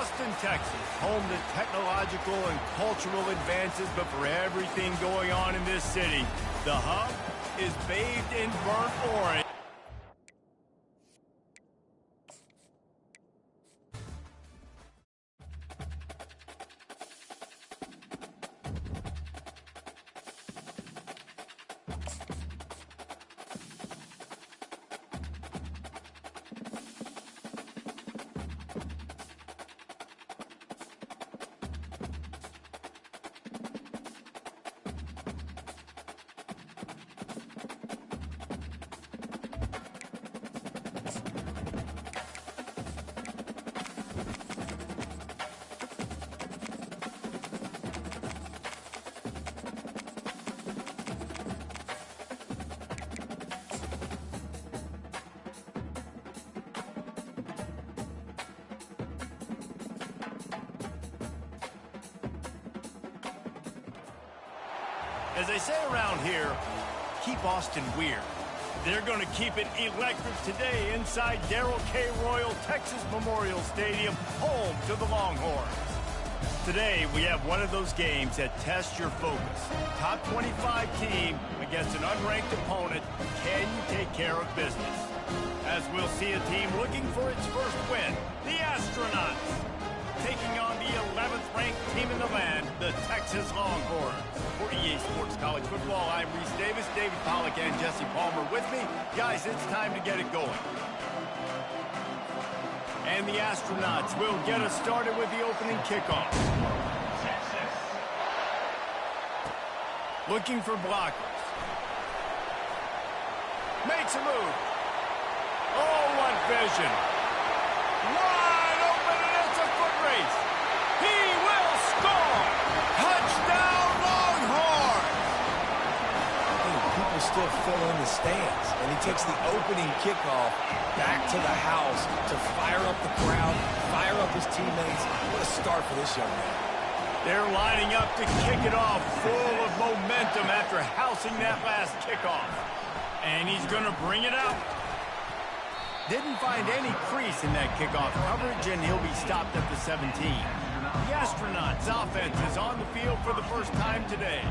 Austin, Texas, home to technological and cultural advances, but for everything going on in this city, the hub is bathed in burnt orange. As they say around here, keep Austin weird. They're going to keep it electric today inside Darrell K. Royal Texas Memorial Stadium, home to the Longhorns. Today, we have one of those games that tests your focus. Top 25 team against an unranked opponent. Can you take care of business? As we'll see a team looking for its first win, the Astronauts, taking on the 11th ranked team in the land, the Texas Longhorns. For EA Sports College Football, I'm Reese Davis, David Pollack, and Jesse Palmer with me. Guys, it's time to get it going. And the Astronauts will get us started with the opening kickoff. Looking for blockers. Makes a move. Oh, what vision. Wide open, and it's a foot race. He will score. Touchdown, Longhorns. People still fill in the stands, and he takes the opening kickoff back to the house to fire up the crowd, fire up his teammates. What a start for this young man. They're lining up to kick it off, full of momentum after housing that last kickoff. And he's going to bring it out. Didn't find any crease in that kickoff coverage, and he'll be stopped at the 17. The Astronauts offense is on the field for the first time today.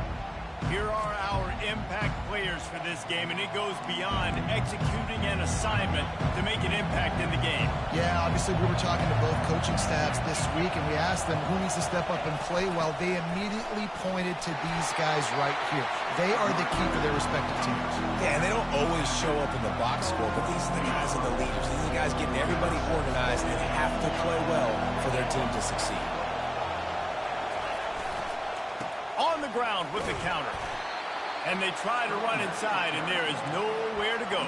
Here are our impact players for this game, and it goes beyond executing an assignment to make an impact in the game. Yeah, obviously we were talking to both coaching staffs this week, and we asked them who needs to step up and play well. They immediately pointed to these guys right here. They are the key for their respective teams. Yeah, and they don't always show up in the box score, but these are the guys and the leaders. These are the guys getting everybody organized and have to play well for their team to succeed. On the ground with the counter. And they try to run inside, and there is nowhere to go.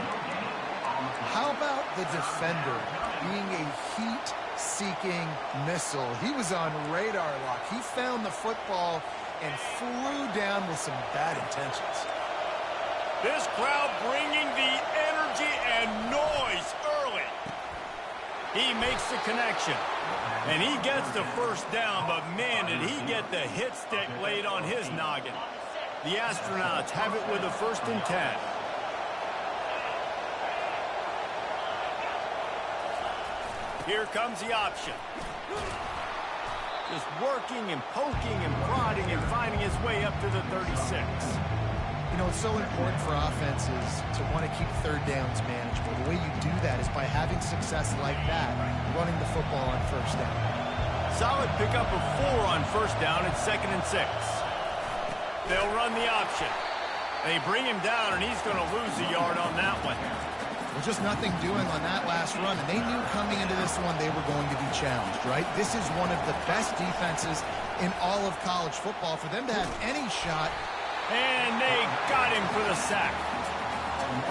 How about the defender being a heat-seeking missile? He was on radar lock. He found the football and flew down with some bad intentions. This crowd bringing the energy and noise early. He makes the connection. And he gets the first down, but man, did he get the hit stick laid on his noggin. The Astronauts have it with a 1st and 10. Here comes the option. Just working and poking and prodding and finding his way up to the 36. You know, it's so important for offenses to want to keep third downs manageable. The way you do that is by having success like that, running the football on 1st down. Solid pickup of 4 on 1st down at 2nd and 6. They'll run the option. They bring him down, and he's going to lose a yard on that one. Well, just nothing doing on that last run, and they knew coming into this one they were going to be challenged, right? This is one of the best defenses in all of college football. For them to have any shot. And they got him for the sack.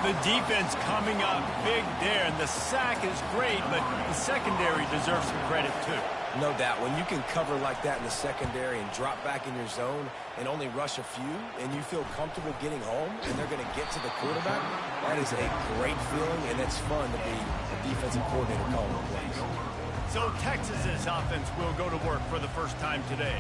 The defense coming up big there, and the sack is great, but the secondary deserves some credit too. No doubt. When you can cover like that in the secondary and drop back in your zone and only rush a few, and you feel comfortable getting home, and they're going to get to the quarterback, that is a great feeling, and it's fun to be a defensive coordinator calling the plays. So Texas's offense will go to work for the first time today.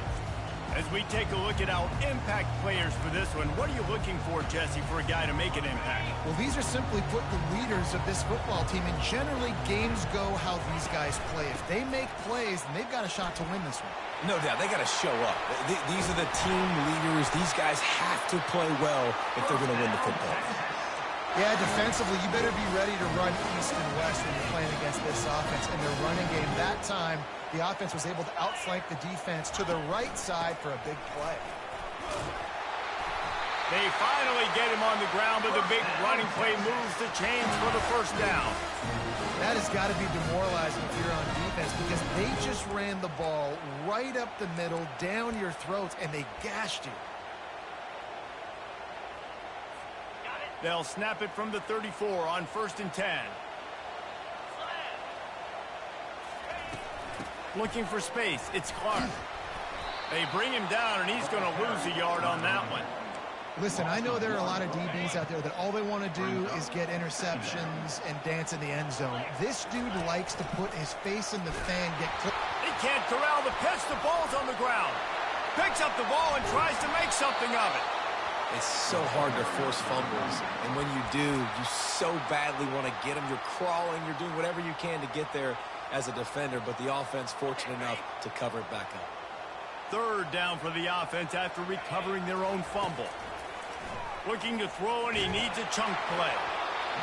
As we take a look at our impact players for this one, what are you looking for, Jesse, for a guy to make an impact? Well, these are simply put the leaders of this football team, and generally games go how these guys play. If they make plays, then they've got a shot to win this one. No doubt, they got to show up. These are the team leaders. These guys have to play well if they're going to win the football. Yeah, defensively, you better be ready to run east and west when you're playing against this offense. And their running game, that time, the offense was able to outflank the defense to the right side for a big play. They finally get him on the ground, but the big running play moves the chains for the first down. That has got to be demoralizing if you're on defense, because they just ran the ball right up the middle, down your throats, and they gashed you. They'll snap it from the 34 on 1st and 10. Looking for space, it's Clark. They bring him down, and he's going to lose a yard on that one. Listen, I know there are a lot of DBs out there that all they want to do is get interceptions and dance in the end zone. This dude likes to put his face in the fan, get clipped. He can't corral the pitch. The ball's on the ground. Picks up the ball and tries to make something of it. It's so hard to force fumbles, and when you do, you so badly want to get them. You're crawling, you're doing whatever you can to get there as a defender, but the offense fortunate enough to cover it back up. 3rd down for the offense after recovering their own fumble. Looking to throw, and he needs a chunk play.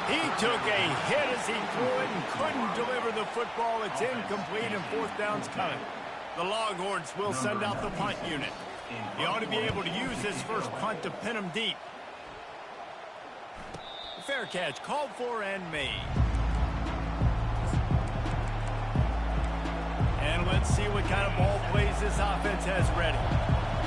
He took a hit as he threw it and couldn't deliver the football. It's incomplete, and 4th down's coming. The Longhorns will send out the punt unit. He ought to be able to use this first punt to pin him deep. Fair catch called for and made. And let's see what kind of ball plays this offense has ready.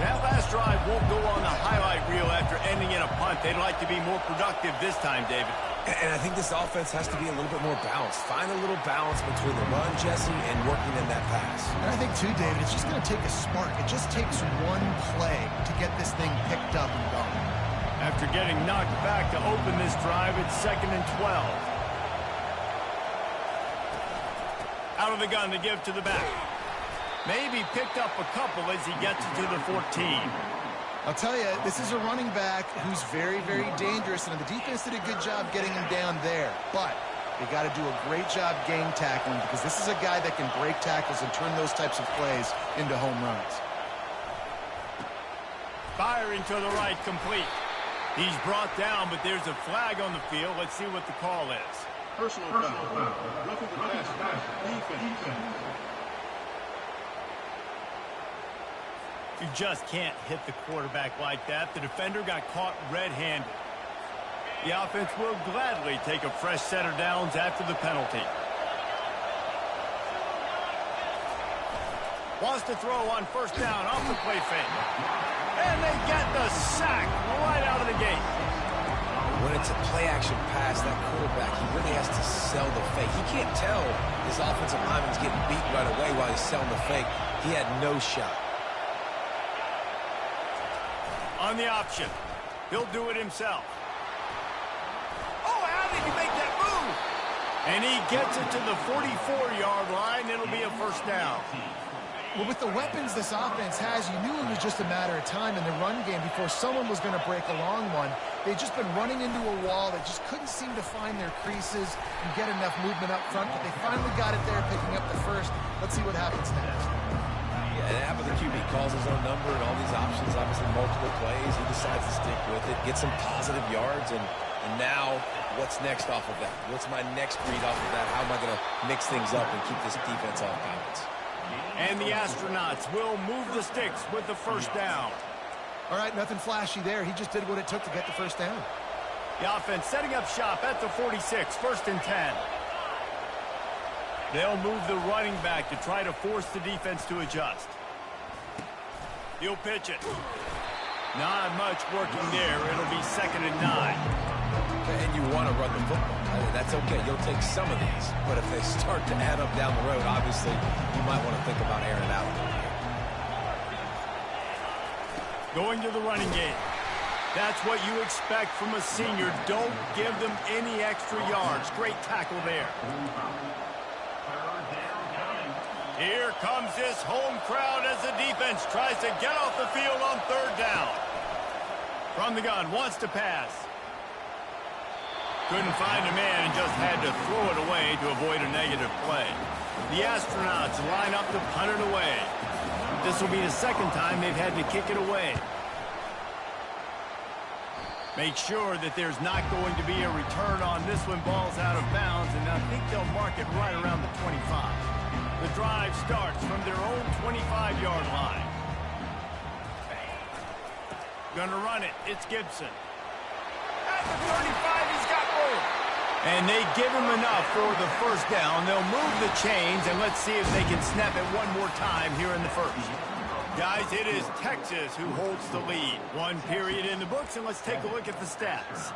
That last drive won't go on the highlight reel after ending in a punt. They'd like to be more productive this time, David. And I think this offense has to be a little bit more balanced. Find a little balance between the run, Jesse, and working in that pass. And I think, too, David, it's just going to take a spark. It just takes one play to get this thing picked up and going. After getting knocked back to open this drive, it's 2nd and 12. Out of the gun to give to the back. Maybe picked up a couple as he gets to the 14. I'll tell you, this is a running back who's very, very dangerous, and the defense did a good job getting him down there. But they got to do a great job game tackling, because this is a guy that can break tackles and turn those types of plays into home runs. Firing to the right, complete. He's brought down, but there's a flag on the field. Let's see what the call is. Personal foul. Roughing the pass. Defense. You just can't hit the quarterback like that. The defender got caught red-handed. The offense will gladly take a fresh set of downs after the penalty. Wants to throw on 1st down off the play fake. And they get the sack right out of the gate. When it's a play-action pass, that quarterback, he really has to sell the fake. He can't tell his offensive lineman's getting beat right away while he's selling the fake. He had no shot. On the option. He'll do it himself. Oh, how did he make that move? And he gets it to the 44-yard line. It'll be a 1st down. Well, with the weapons this offense has, you knew it was just a matter of time in the run game before someone was going to break a long one. They'd just been running into a wall. They just couldn't seem to find their creases and get enough movement up front, but they finally got it there, picking up the first. Let's see what happens next. Yeah, and after the QB calls his own number and all these options, obviously multiple plays, he decides to stick with it, get some positive yards, and now what's next off of that? What's my next read off of that? How am I going to mix things up and keep this defense off balance? And the Astronauts will move the sticks with the 1st down. All right, nothing flashy there. He just did what it took to get the 1st down. The offense setting up shop at the 46, 1st and 10. They'll move the running back to try to force the defense to adjust. He'll pitch it. Not much working there. It'll be 2nd and 9. And you want to run the football. That's okay. You'll take some of these. But if they start to add up down the road, obviously, you might want to think about airing it out a little bit. Going to the running game. That's what you expect from a senior. Don't give them any extra yards. Great tackle there. Here comes this home crowd as the defense defense tries to get off the field on third down. From the gun, wants to pass. Couldn't find a man and just had to throw it away to avoid a negative play. The astronauts line up to punt it away. This will be the second time they've had to kick it away. Make sure that there's not going to be a return on this when ball's out of bounds, and I think they'll mark it right around the 25. The drive starts from their own 25-yard line. Gonna run it. It's Gibson. At the 35, he's got room. And they give him enough for the first down. They'll move the chains, and let's see if they can snap it one more time here in the first. Guys, it is Texas who holds the lead. One period in the books, and let's take a look at the stats.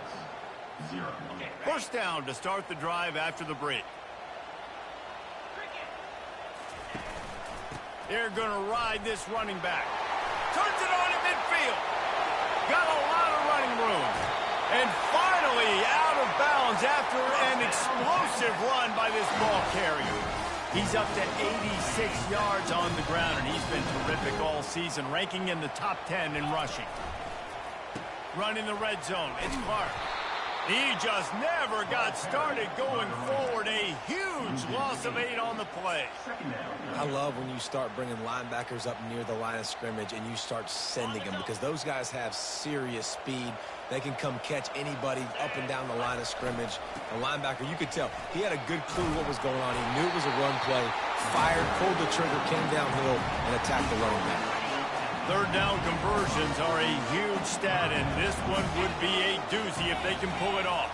First down to start the drive after the break. They're going to ride this running back. Turns it on in midfield. Got a lot of running room. And finally out of bounds after an explosive run by this ball carrier. He's up to 86 yards on the ground, and he's been terrific all season, ranking in the top 10 in rushing. Run in the red zone. It's Clark. He just never got started going forward. A huge loss of 8 on the play. I love when you start bringing linebackers up near the line of scrimmage and you start sending them, because those guys have serious speed. They can come catch anybody up and down the line of scrimmage. The linebacker, you could tell, he had a good clue what was going on. He knew it was a run play, fired, pulled the trigger, came downhill, and attacked the running back. Third down conversions are a huge stat, and this one would be a doozy if they can pull it off.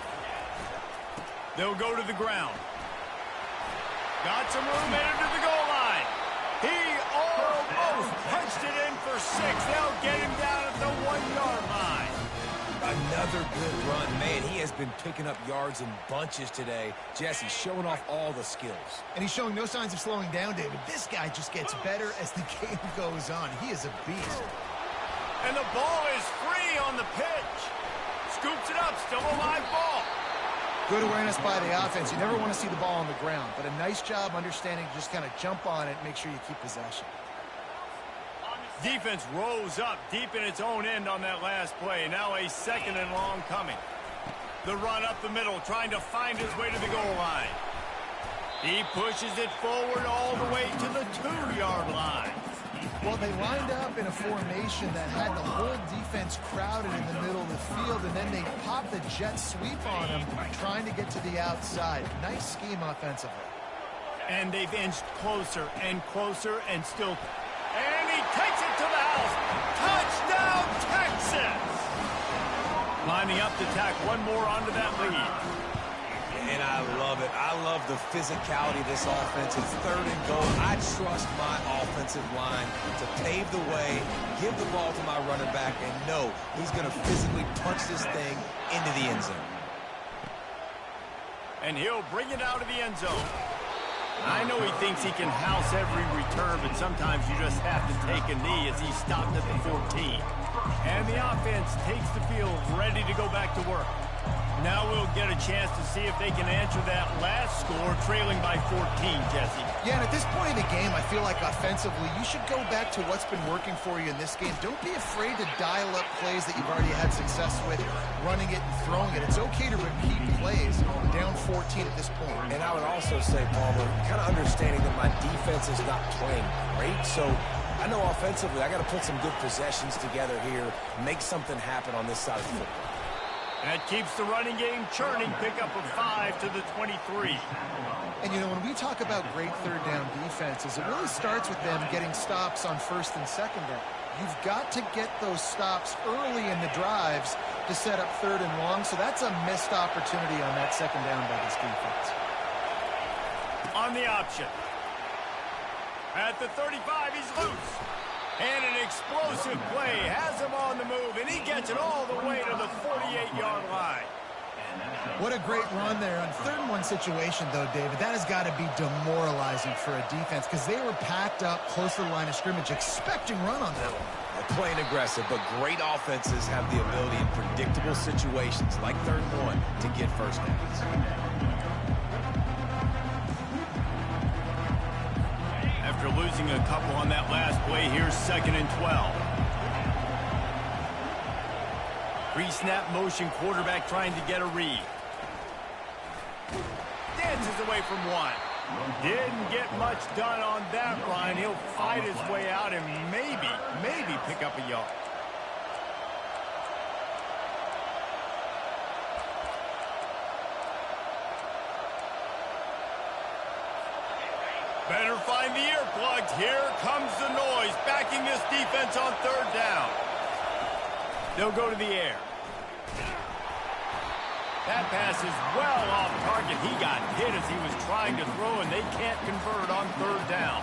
They'll go to the ground. Got some room headed to the goal line. He almost punched it in for 6. They'll get him down at the 1-yard line. Another good run. Man, he has been picking up yards in bunches today. Jesse showing off all the skills. And he's showing no signs of slowing down, David. This guy just gets better as the game goes on. He is a beast. And the ball is free on the pitch. Scoops it up, still a live ball. Good awareness by the offense. You never want to see the ball on the ground, but a nice job understanding to just kind of jump on it and make sure you keep possession. Defense rose up deep in its own end on that last play. Now a 2nd and long coming. The run up the middle, trying to find his way to the goal line. He pushes it forward all the way to the 2-yard line. Well, they lined up in a formation that had the whole defense crowded in the middle of the field, and then they popped the jet sweep on him, trying to get to the outside. Nice scheme offensively. And they've inched closer and closer and still... And he takes it to the house. Touchdown, Texas! Lining up to tack one more onto that lead. And I love it. I love the physicality of this offense. It's 3rd and goal. I trust my offensive line to pave the way, give the ball to my running back, and know he's going to physically punch this thing into the end zone. And he'll bring it out of the end zone. I know he thinks he can house every return, but sometimes you just have to take a knee as he stopped at the 14. And the offense takes the field ready to go back to work. Now we'll get a chance to see if they can answer that last score, trailing by 14, Jesse. Yeah, and at this point in the game, I feel like offensively, you should go back to what's been working for you in this game. Don't be afraid to dial up plays that you've already had success with, running it and throwing it. It's okay to repeat plays down 14 at this point. And I would also say, Palmer, kind of understanding that my defense is not playing great, so I know offensively I got to put some good possessions together here, make something happen on this side of the football. That keeps the running game churning. Pickup of 5 to the 23. And, you know, when we talk about great third down defenses, it really starts with them getting stops on 1st and 2nd down. You've got to get those stops early in the drives to set up 3rd and long, so that's a missed opportunity on that 2nd down by this defense. On the option. At the 35, he's loose. And an explosive play has him on the move, and he gets it all the way to the 48-yard line. What a great run there. On 3rd and 1 situation, though, David, that has got to be demoralizing for a defense because they were packed up close to the line of scrimmage, expecting run on that one. They're playing aggressive, but great offenses have the ability in predictable situations like 3rd and 1 to get first downs. After losing losing a couple on that last play. Here's 2nd and 12. Pre-snap motion, quarterback trying to get a read. Dances away from one. Didn't get much done on that run. He'll fight his way out and maybe pick up a yard. Better find the earplugs. Here comes the noise, backing this defense on 3rd down. They'll go to the air. That pass is well off target. He got hit as he was trying to throw, and they can't convert on 3rd down.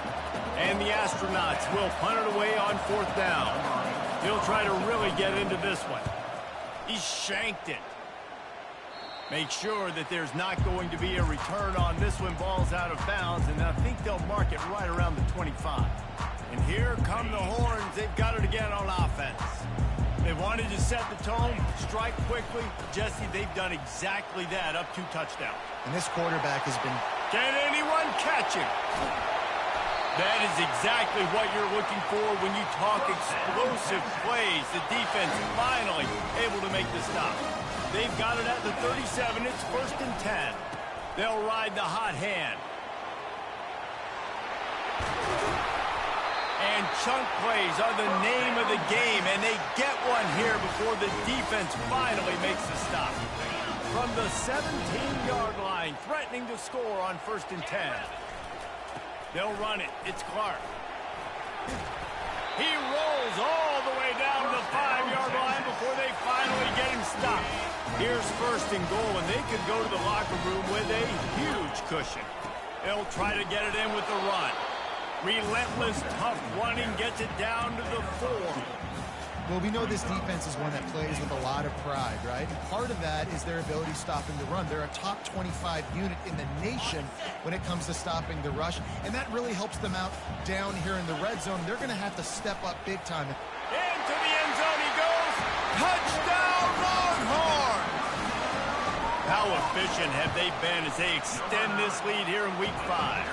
And the Astronauts will punt it away on 4th down. He'll try to really get into this one. He shanked it. Make sure that there's not going to be a return on this one. Ball's out of bounds, and I think they'll mark it right around the 25. And here come the horns. They've got it again on offense. They wanted to set the tone, strike quickly. Jesse, they've done exactly that, up 2 touchdowns. And this quarterback has been... Can anyone catch him? That is exactly what you're looking for when you talk explosive plays. The defense finally able to make the stop. They've got it at the 37. It's 1st and 10. They'll ride the hot hand. And chunk plays are the name of the game, and they get one here before the defense finally makes the stop. From the 17-yard line, threatening to score on 1st and 10. They'll run it. It's Clark. He rolls all the way down the 5-yard line before they finally get him stopped. Here's 1st and goal, and they could go to the locker room with a huge cushion. They'll try to get it in with the run. Relentless, tough running gets it down to the 4. Well, we know this defense is one that plays with a lot of pride, right? And part of that is their ability stopping the run. They're a top 25 unit in the nation when it comes to stopping the rush, and that really helps them out down here in the red zone. They're going to have to step up big time. Into the end zone he goes. Touchdown, Longhorns! How efficient have they been as they extend this lead here in Week 5?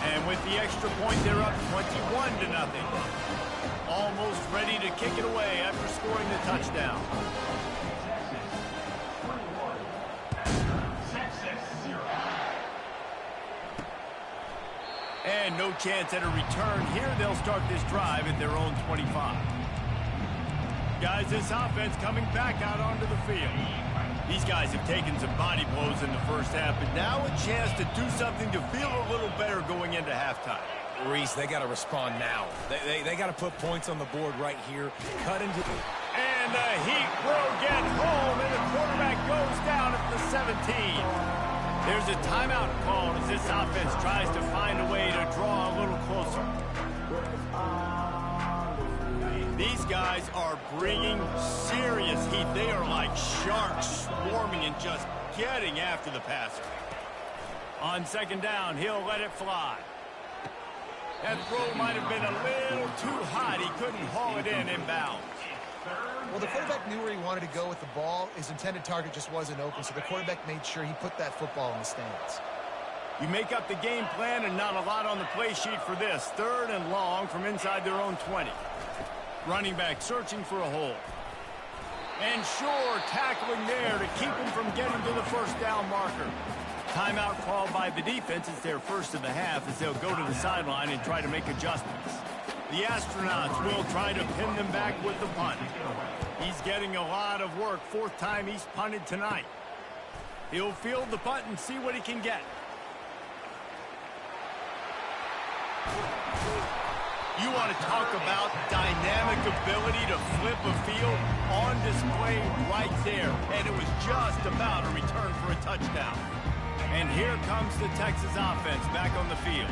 And with the extra point, they're up 21-0. Almost ready to kick it away after scoring the touchdown. And no chance at a return here. They'll start this drive at their own 25. Guys, this offense coming back out onto the field. These guys have taken some body blows in the first half, but now a chance to do something to feel a little better going into halftime. Reese, they got to respond now. They got to put points on the board right here. Cut into the... And the Heat will get home, and the quarterback goes down at the 17. There's a timeout called as this offense tries to find a way to draw a little closer. These guys are bringing serious heat. They are like sharks swarming and just getting after the passer. On 2nd down, he'll let it fly. That throw might have been a little too hot. He couldn't haul it in inbounds. Well, the quarterback knew where he wanted to go with the ball. His intended target just wasn't open, so the quarterback made sure he put that football in the stands. You make up the game plan and not a lot on the play sheet for this. 3rd and long from inside their own 20. Running back searching for a hole. And sure, tackling there to keep him from getting to the 1st down marker. Timeout called by the defense. It's their first of the half as they'll go to the sideline and try to make adjustments. The Astronauts will try to pin them back with the punt. He's getting a lot of work. 4th time he's punted tonight. He'll field the punt and see what he can get. You want to talk about dynamic ability to flip a field on display right there. And it was just about a return for a touchdown. And here comes the Texas offense back on the field.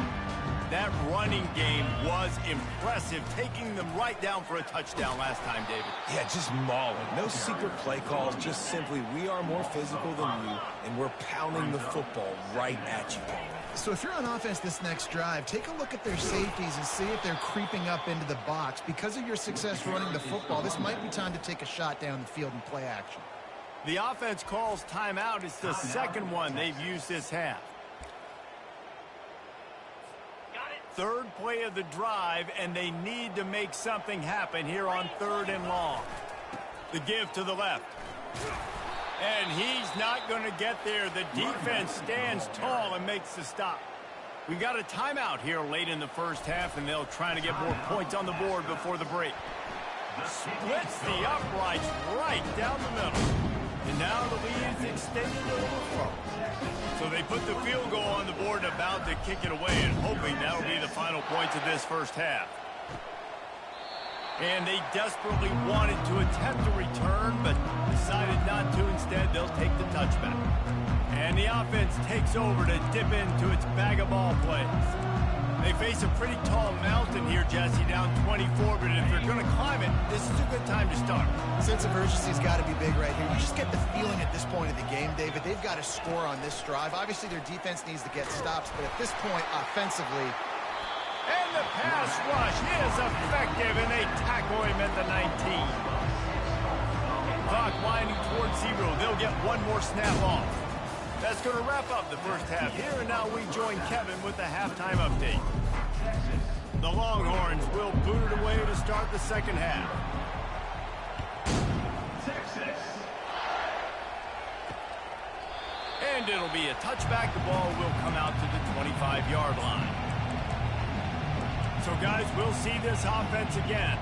That running game was impressive, taking them right down for a touchdown last time, David. Yeah, just mauling. No secret play calls, just simply we are more physical than you, and we're pounding the football right at you. So if you're on offense this next drive, take a look at their safeties and see if they're creeping up into the box. Because of your success running the football, this might be time to take a shot down the field and play action. The offense calls timeout. It's the 2nd one they've used this half. third play of the drive, and they need to make something happen here on 3rd and long. The give to the left. And he's not going to get there. The defense stands tall and makes the stop. We got a timeout here late in the first half, and they'll try to get more points on the board before the break. Splits the uprights right down the middle. And now the lead is extended a little further. So they put the field goal on the board and about to kick it away, and hoping that'll be the final points of this first half. And they desperately wanted to attempt a return, but decided not to. Instead, they'll take the touchback. And the offense takes over to dip into its bag of ball plays. They face a pretty tall mountain here, Jesse, down 24, but if they're going to climb it, this is a good time to start. Sense of urgency's got to be big right here. You just get the feeling at this point of the game, David, they've got to score on this drive. Obviously, their defense needs to get stops, but at this point, offensively... And the pass rush is effective, and they tackle him at the 19. Clock winding towards 0. They'll get one more snap off. That's going to wrap up the first half here, and now we join Kevin with the halftime update. The Longhorns will boot it away to start the second half. And it'll be a touchback. The ball will come out to the 25-yard line. So, guys, we'll see this offense again.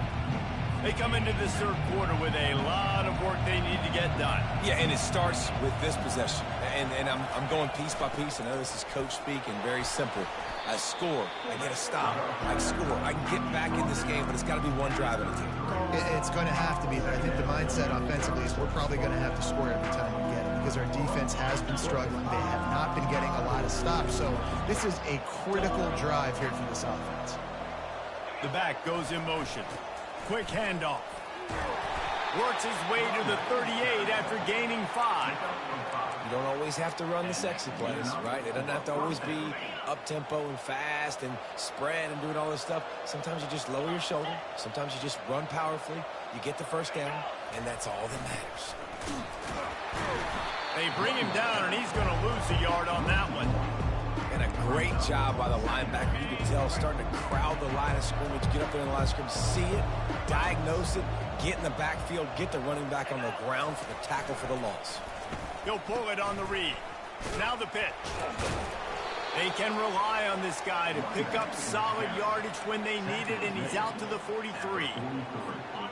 They come into this third quarter with a lot of work they need to get done. Yeah, and it starts with this possession. And I'm going piece by piece. I know this is coach speak and very simple. I score. I get a stop. I score. I can get back in this game, but it's got to be one drive at a time. It's going to have to be, but I think the mindset offensively is we're probably going to have to score every time we get it because our defense has been struggling. They have not been getting a lot of stops. So this is a critical drive here for this offense. The back goes in motion. Quick handoff. Works his way to the 38 after gaining 5. You don't always have to run the sexy plays, right? It doesn't have to always be up-tempo and fast and spread and doing all this stuff. Sometimes you just lower your shoulder. Sometimes you just run powerfully. You get the first down, and that's all that matters. They bring him down, and he's going to lose a yard on that one. And a great job by the linebacker. You can tell starting to crowd the line of scrimmage, get up there in the line of scrimmage, see it, diagnose it, get in the backfield, get the running back on the ground for the tackle for the loss. He'll pull it on the read. Now the pitch. They can rely on this guy to pick up solid yardage when they need it, and he's out to the 43.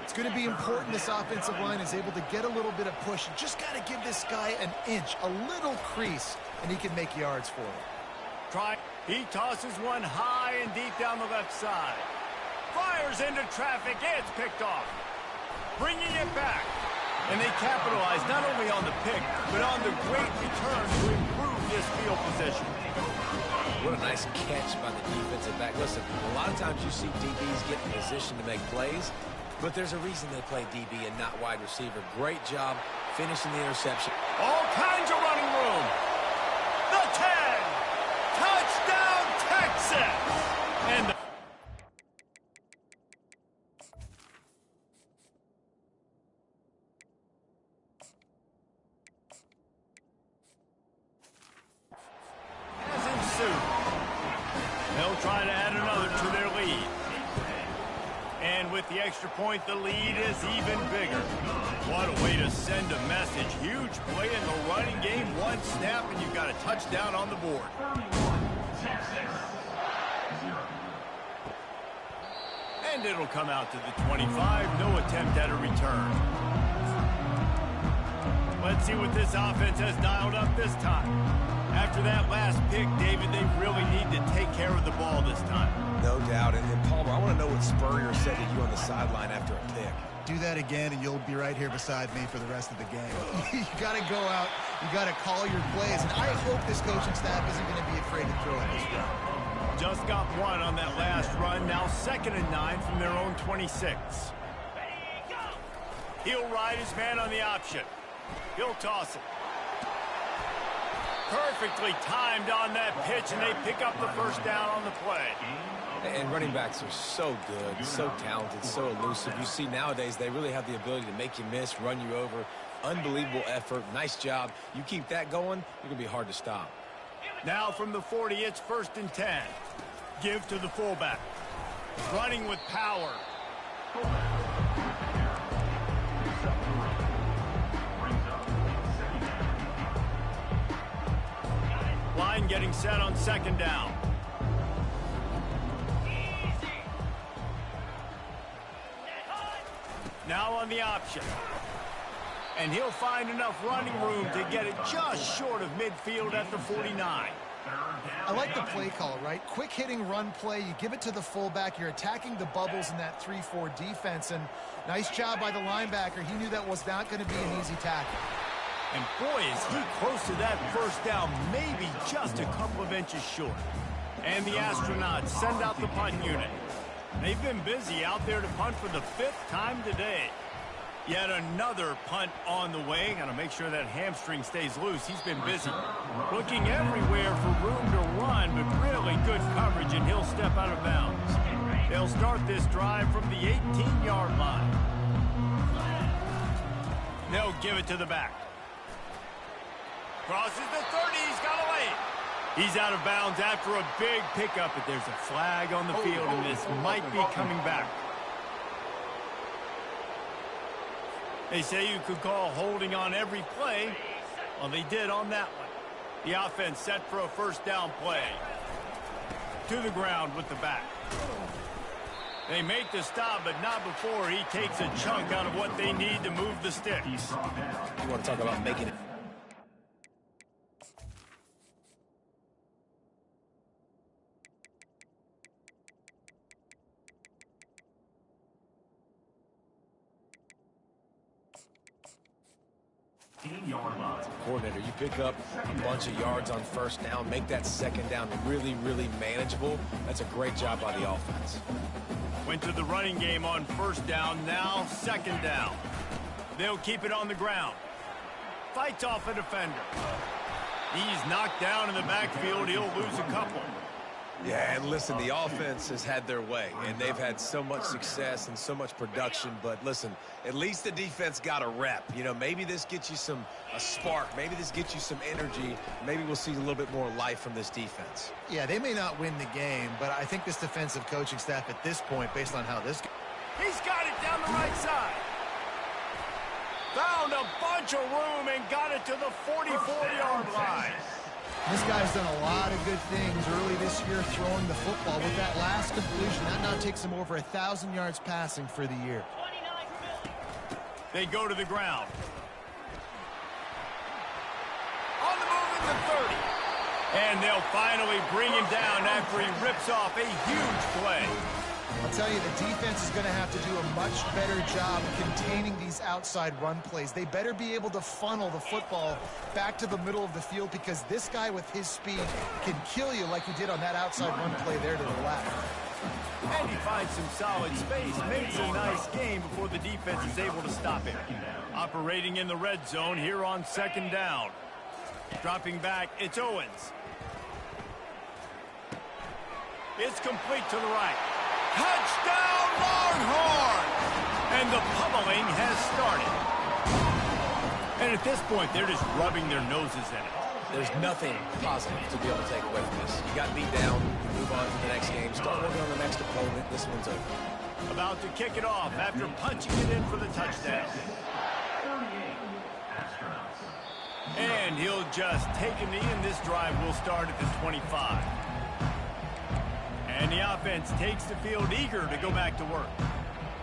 It's going to be important this offensive line is able to get a little bit of push. You just got to give this guy an inch, a little crease, and he can make yards for it. He tosses one high and deep down the left side. Fires into traffic. It's picked off. Bringing it back. And they capitalize not only on the pick, but on the great return to improve this field position. What a nice catch by the defensive back. Listen, a lot of times you see DBs get in position to make plays, but there's a reason they play DB and not wide receiver. Great job finishing the interception. All kinds of running room. The 10. Touchdown, Texas! And the has ensued. They'll try to add another to their lead. And with the extra point, the lead is even bigger. What a way to send a message. Huge play in the running game. One snap, and you've got a touchdown on the board. And it'll come out to the 25. No attempt at a return. Let's see what this offense has dialed up this time. After that last pick, David, they really need to take care of the ball this time. No doubt. And Palmer, I want to know what Spurrier said to you on the sideline after a pick. Do that again, and you'll be right here beside me for the rest of the game. You got to go out. You got to call your plays. And I hope this coaching staff isn't going to be afraid to throw it this way. Just got one on that last run. Now 2nd and 9 from their own 26. He'll ride his man on the option. He'll toss it. Perfectly timed on that pitch, and they pick up the first down on the play. And running backs are so good, so talented, so elusive. You see nowadays they really have the ability to make you miss, run you over. Unbelievable effort. Nice job. You keep that going, you're going to be hard to stop. Now from the 40, it's 1st and 10. Give to the fullback. Running with power. Line getting set on second down. Now on the option. And he'll find enough running room to get it just short of midfield at the 49. I like the play call, right? Quick hitting run play. You give it to the fullback. You're attacking the bubbles in that 3-4 defense. And nice job by the linebacker. He knew that was not going to be an easy tackle. And boy, is he close to that first down, maybe just a couple of inches short. And the astronauts send out the punt unit. They've been busy out there to punt for the 5th time today. Yet another punt on the way. Got to make sure that hamstring stays loose. He's been busy. Looking everywhere for room to run, but really good coverage, and he'll step out of bounds. They'll start this drive from the 18-yard line. They'll give it to the back. Crosses the 30. He's got away. He's out of bounds after a big pickup, but there's a flag on the field, and this might be coming back. They say you could call holding on every play. Well, they did on that one. The offense set for a first down play. To the ground with the back. They make the stop, but not before he takes a chunk out of what they need to move the sticks. You want to talk about making it. Coordinator, you pick up a bunch of yards on first down, make that second down really, really manageable. That's a great job by the offense. Went to the running game on first down, now second down. They'll keep it on the ground. Fights off a defender. He's knocked down in the backfield. He'll lose a couple. Yeah, and listen, the offense has had their way, and they've had so much success and so much production. But listen, at least the defense got a rep. You know, maybe this gets you a spark. Maybe this gets you some energy. Maybe we'll see a little bit more life from this defense. Yeah, they may not win the game, but I think this defensive coaching staff at this point, based on how this... He's got it down the right side. Found a bunch of room and got it to the 44-yard line. This guy's done a lot of good things early this year throwing the football. With that last completion, that now takes him over 1,000 yards passing for the year. They go to the ground. On the move in the 30. And they'll finally bring him down after he rips off a huge play. I'll tell you, the defense is going to have to do a much better job containing these outside run plays. They better be able to funnel the football back to the middle of the field, because this guy with his speed can kill you like he did on that outside run play there to the left. And he finds some solid space, makes a nice game before the defense is able to stop him. Operating in the red zone here on second down. Dropping back, it's Owens. It's complete to the right. Touchdown, Longhorns! And the pummeling has started. And at this point, they're just rubbing their noses in it. There's nothing positive to be able to take away from this. You got beat down, you move on to the next game, start working on the next opponent. This one's over. About to kick it off after punching it in for the touchdown. And he'll just take a knee, and this drive will start at the 25. And the offense takes the field eager to go back to work.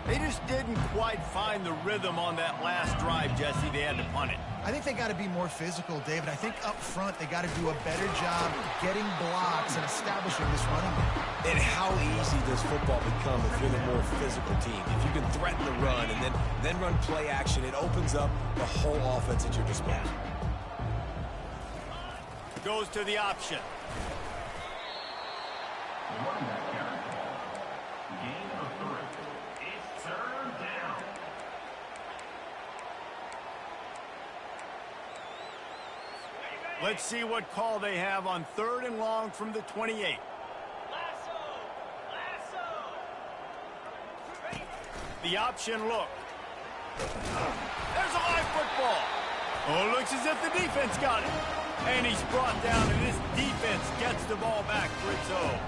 They just didn't quite find the rhythm on that last drive, Jesse. They had to punt it. I think they got to be more physical, David. I think up front they got to do a better job getting blocks and establishing this running game. And how easy does football become if you're the more physical team? If you can threaten the run and then run play action, it opens up the whole offense at your disposal. Goes to the option. Let's see what call they have on 3rd and long from the 28. The option look. There's a live football. Oh, looks as if the defense got it. And he's brought down, and this defense gets the ball back for its own.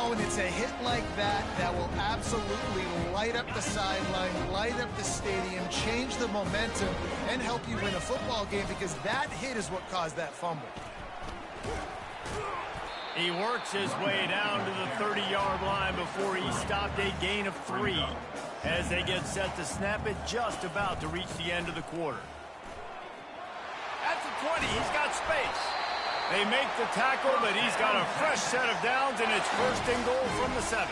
Oh, and it's a hit like that that will absolutely light up the sideline, light up the stadium, change the momentum, and help you win a football game, because that hit is what caused that fumble. He works his way down to the 30-yard line before he stopped, a gain of 3. As they get set to snap it, just about to reach the end of the quarter. At the 20, he's got space. They make the tackle, but he's got a fresh set of downs, and it's first and goal from the 7.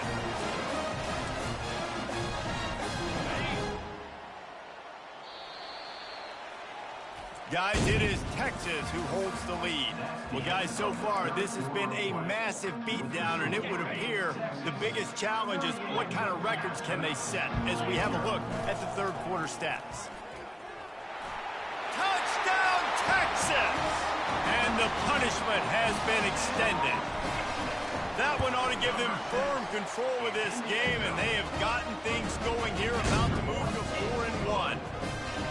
Guys, it is Texas who holds the lead. Well, guys, so far, this has been a massive beatdown, and it would appear the biggest challenge is what kind of records can they set, as we have a look at the third quarter stats. Touchdown, Texas! And the punishment has been extended. That one ought to give them firm control of this game, and they have gotten things going here, about to move to 4-1.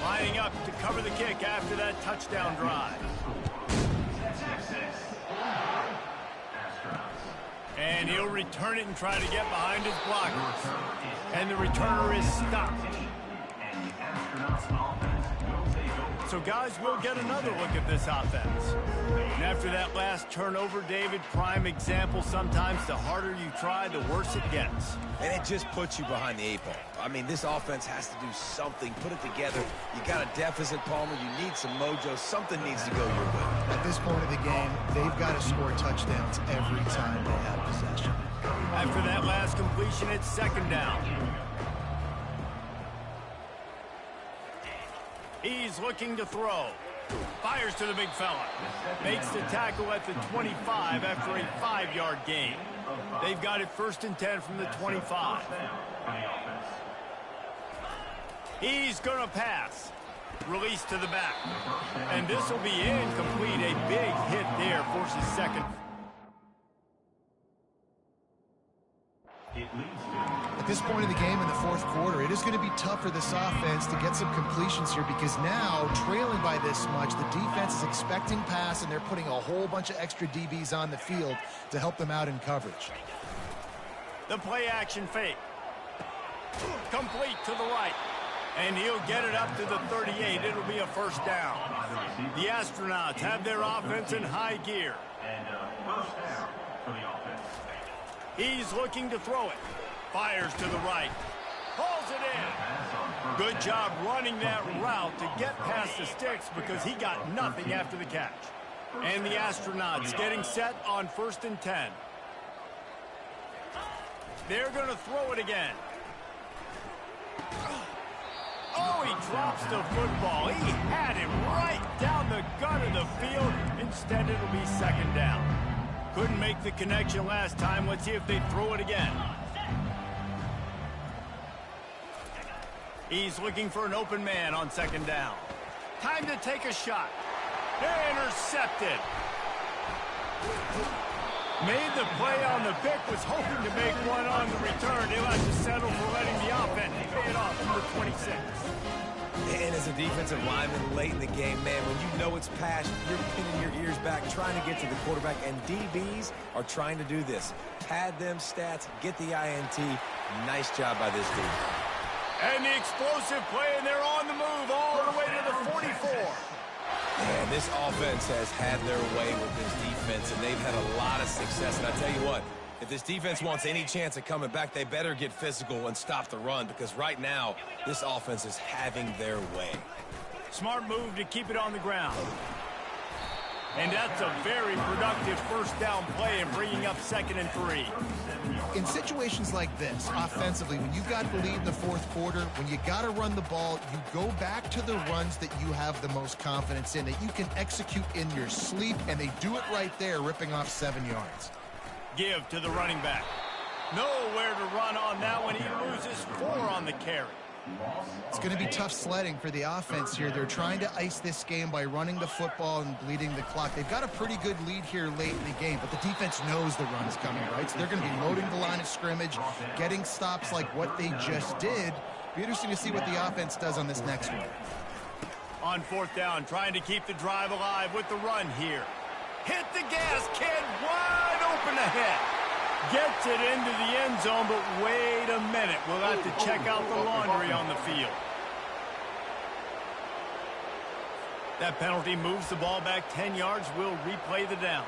Lining up to cover the kick after that touchdown drive. And he'll return it and try to get behind his blockers. And the returner is stopped. So, guys, we'll get another look at this offense. And after that last turnover, David, prime example, sometimes the harder you try, the worse it gets. And it just puts you behind the 8 ball. I mean, this offense has to do something, put it together. You got a deficit, Palmer. You need some mojo. Something needs to go your way. At this point of the game, they've got to score touchdowns every time they have possession. After that last completion, it's second down. He's looking to throw. Fires to the big fella. Makes the tackle at the 25 after a 5-yard gain. They've got it first and 10 from the 25. He's going to pass. Release to the back. And this will be incomplete. A big hit there, forces second. At this point of the game in the fourth quarter, it is going to be tough for this offense to get some completions here, because now, trailing by this much, the defense is expecting pass, and they're putting a whole bunch of extra DBs on the field to help them out in coverage. The play action fake. Complete to the right. And he'll get it up to the 38. It'll be a first down. The Astronauts have their offense in high gear. First down for the offense. He's looking to throw it. Fires to the right. Hauls it in. Good job running that route to get past the sticks, because he got nothing after the catch. And the Astronauts getting set on first and 10. They're going to throw it again. Oh, he drops the football. He had him right down the gut of the field. Instead, it'll be second down. Couldn't make the connection last time. Let's see if they throw it again. He's looking for an open man on second down. Time to take a shot. Intercepted. Made the play on the pick, was hoping to make one on the return. They'll have to settle for letting the offense pay it off from the 26. And as a defensive lineman late in the game, man, when you know it's pass, you're pinning your ears back, trying to get to the quarterback, and DBs are trying to do this. Pad them stats, get the INT. Nice job by this team. And the explosive play, and they're on the move all the way to the 44. And this offense has had their way with this defense, and they've had a lot of success. And I tell you what, if this defense wants any chance of coming back, they better get physical and stop the run, because right now, this offense is having their way. Smart move to keep it on the ground. And that's a very productive first down play and bringing up second and 3. In situations like this, offensively, when you've got the lead in the fourth quarter, when you got to run the ball, you go back to the runs that you have the most confidence in, that you can execute in your sleep, and they do it right there, ripping off 7 yards. Give to the running back. Nowhere to run on that one. He loses 4 on the carry. It's going to be tough sledding for the offense here. They're trying to ice this game by running the football and bleeding the clock. They've got a pretty good lead here late in the game, but the defense knows the run is coming, right? So they're going to be loading the line of scrimmage, getting stops like what they just did. Be interesting to see what the offense does on this next one. On fourth down, trying to keep the drive alive with the run here. Hit the gas, kid. Wide open ahead. Gets it into the end zone, but wait a minute. We'll have to check out the laundry on the field. That penalty moves the ball back 10 yards. We'll replay the down.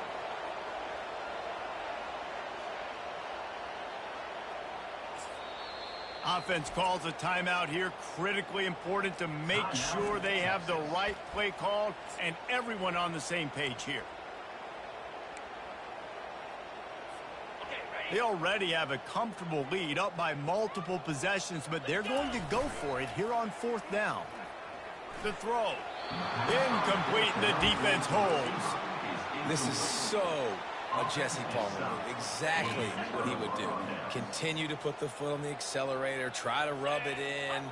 Offense calls a timeout here. Critically important to make sure they have the right play called and everyone on the same page here. They already have a comfortable lead, up by multiple possessions, but they're going to go for it here on 4th down. The throw. Incomplete. The defense holds. This is so a Jesse Palmer move. Exactly what he would do. Continue to put the foot on the accelerator, try to rub it in.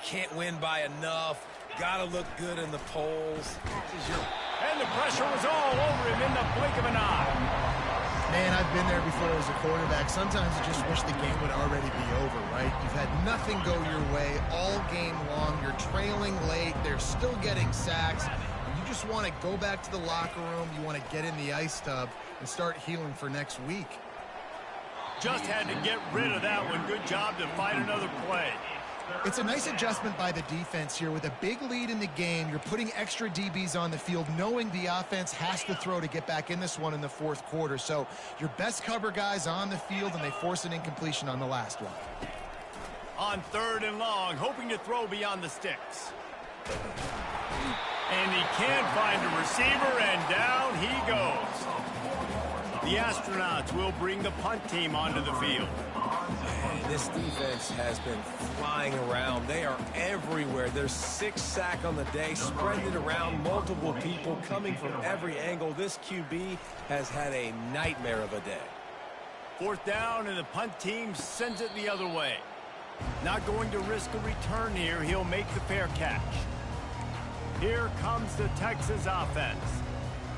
Can't win by enough. Gotta look good in the polls. And the pressure was all over him in the blink of an eye. Man, I've been there before as a quarterback. Sometimes you just wish the game would already be over, right? You've had nothing go your way all game long. You're trailing late. They're still getting sacks. You just want to go back to the locker room. You want to get in the ice tub and start healing for next week. Just had to get rid of that one. Good job to find another play. It's a nice adjustment by the defense here. With a big lead in the game, you're putting extra DBs on the field, knowing the offense has to throw to get back in this one in the 4th quarter. So your best cover guys on the field, and they force an incompletion on the last one. On 3rd and long, hoping to throw beyond the sticks. And he can't find a receiver, and down he goes. The Astronauts will bring the punt team onto the field. This defense has been flying around. They are everywhere. There's 6 sacks on the day, spread it around, multiple people coming from every angle. This QB has had a nightmare of a day. 4th down, and the punt team sends it the other way. Not going to risk a return here. He'll make the fair catch. Here comes the Texas offense.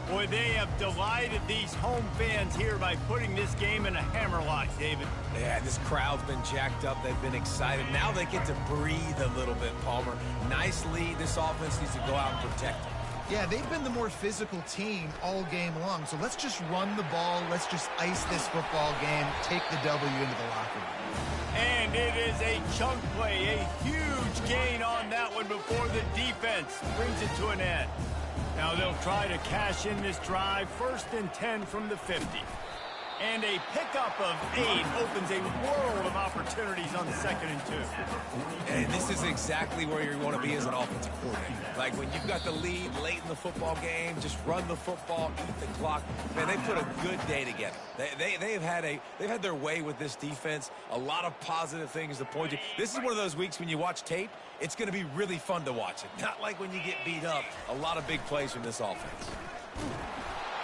Boy, they have delighted these home fans here by putting this game in a hammerlock, David. Yeah, this crowd's been jacked up. They've been excited. Now they get to breathe a little bit, Palmer. Nice lead. This offense needs to go out and protect it. Yeah, they've been the more physical team all game long. So let's just run the ball. Let's just ice this football game, take the W into the locker room. And it is a chunk play, a huge gain on that one before the defense brings it to an end. Now they'll try to cash in this drive. 1st and 10 from the 50. And a pickup of 8 opens a world of opportunities on 2nd and 2. And this is exactly where you want to be as an offensive coordinator. Like when you've got the lead late in the football game, just run the football, eat the clock. Man, they put a good day together. They've had their way with this defense. A lot of positive things to point to. This is one of those weeks when you watch tape, it's going to be really fun to watch it. Not like when you get beat up. A lot of big plays from this offense.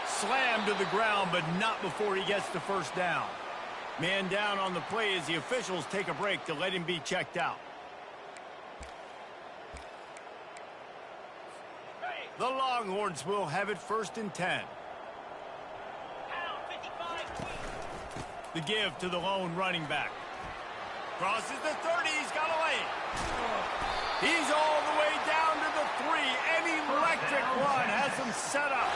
Slammed to the ground, but not before he gets the 1st down. Man down on the play as the officials take a break to let him be checked out. The Longhorns will have it 1st and 10. The give to the lone running back. Crosses the 30. He's got a lane. He's all the way down to the 3. An electric run has him set up.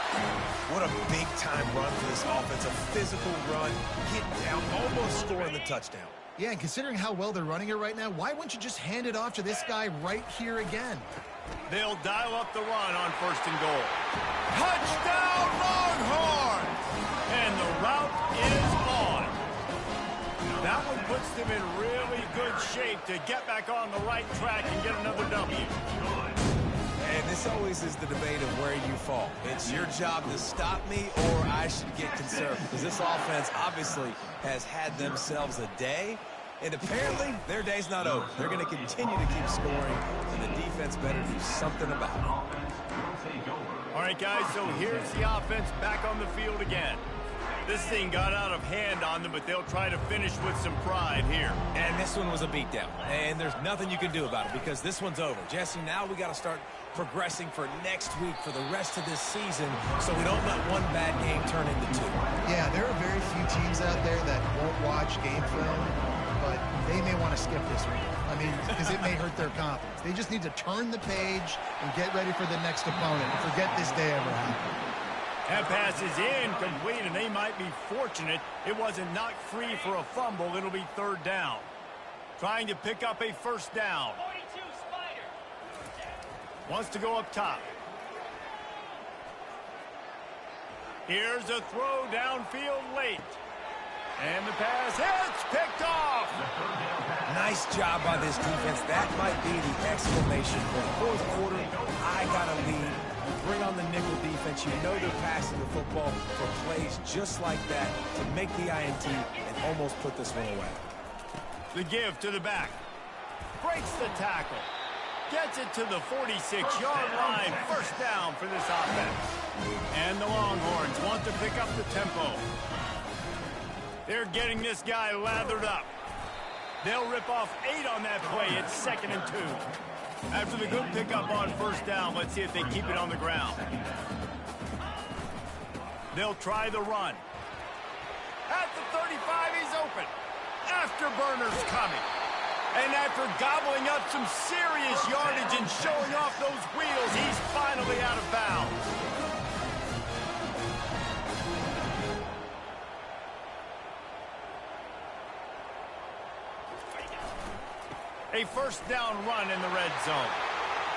What a big-time run for this offense. A physical run, getting down, almost scoring the touchdown. Yeah, and considering how well they're running it right now, why wouldn't you just hand it off to this guy right here again? They'll dial up the run on 1st and goal. Touchdown, Longhorns! And the route is on. That one puts them in really good shape to get back on the right track and get another W. And this always is the debate of where you fall. It's your job to stop me or I should get conservative. Because this offense obviously has had themselves a day. And apparently, their day's not over. They're going to continue to keep scoring. And the defense better do something about it. All right, guys, so here's the offense back on the field again. This thing got out of hand on them, but they'll try to finish with some pride here. And this one was a beatdown. And there's nothing you can do about it because this one's over. Jesse, now we got to start progressing for next week for the rest of this season so we don't let one bad game turn into 2. Yeah, there are very few teams out there that won't watch game film, but they may want to skip this week. I mean, because it may hurt their confidence. They just need to turn the page and get ready for the next opponent and forget this day ever happened. That pass is incomplete, and they might be fortunate it wasn't knocked free for a fumble. It'll be third down. Trying to pick up a first down. Wants to go up top. Here's a throw downfield late. And the pass hits, picked off. Nice job by this defense. That might be the exclamation point. Fourth quarter, I got a lead. You bring on the nickel defense. You know they're passing the football for plays just like that to make the INT and almost put this one away. The give to the back. Breaks the tackle. Gets it to the 46-yard line. First down for this offense. And the Longhorns want to pick up the tempo. They're getting this guy lathered up. They'll rip off 8 on that play. It's 2nd and 2. After the good pickup on first down, let's see if they keep it on the ground. They'll try the run. At the 35, he's open. Afterburner's coming. And after gobbling up some serious yardage and showing off those wheels, he's finally out of bounds. A first down run in the red zone.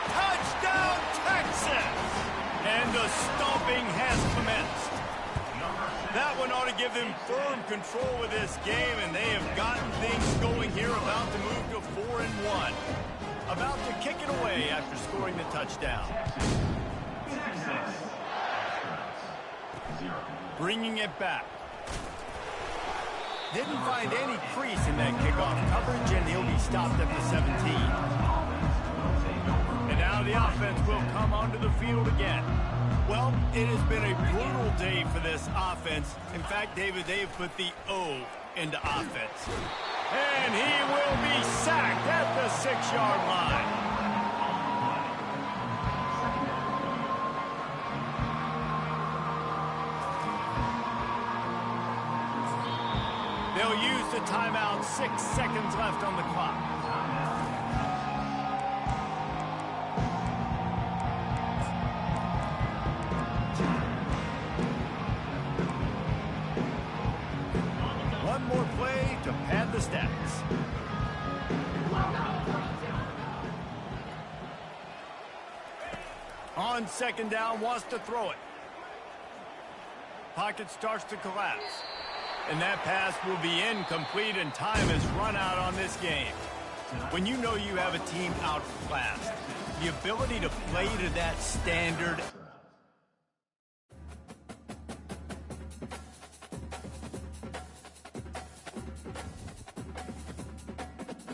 Touchdown, Texas! And the stomping has commenced. That one ought to give them firm control of this game, and they have gotten things going here, about to move to 4-1. About to kick it away after scoring the touchdown. Bringing it back. Didn't find any crease in that kickoff coverage, and he'll be stopped at the 17. And now the offense will come onto the field again. Well, it has been a brutal day for this offense. In fact, David, they have put the O into offense. And he will be sacked at the 6-yard line. They'll use the timeout. 6 seconds left on the clock. One more play to pad the stats. On second down, wants to throw it. Pocket starts to collapse. And that pass will be incomplete, and time has run out on this game. When you know you have a team outclassed, the ability to play to that standard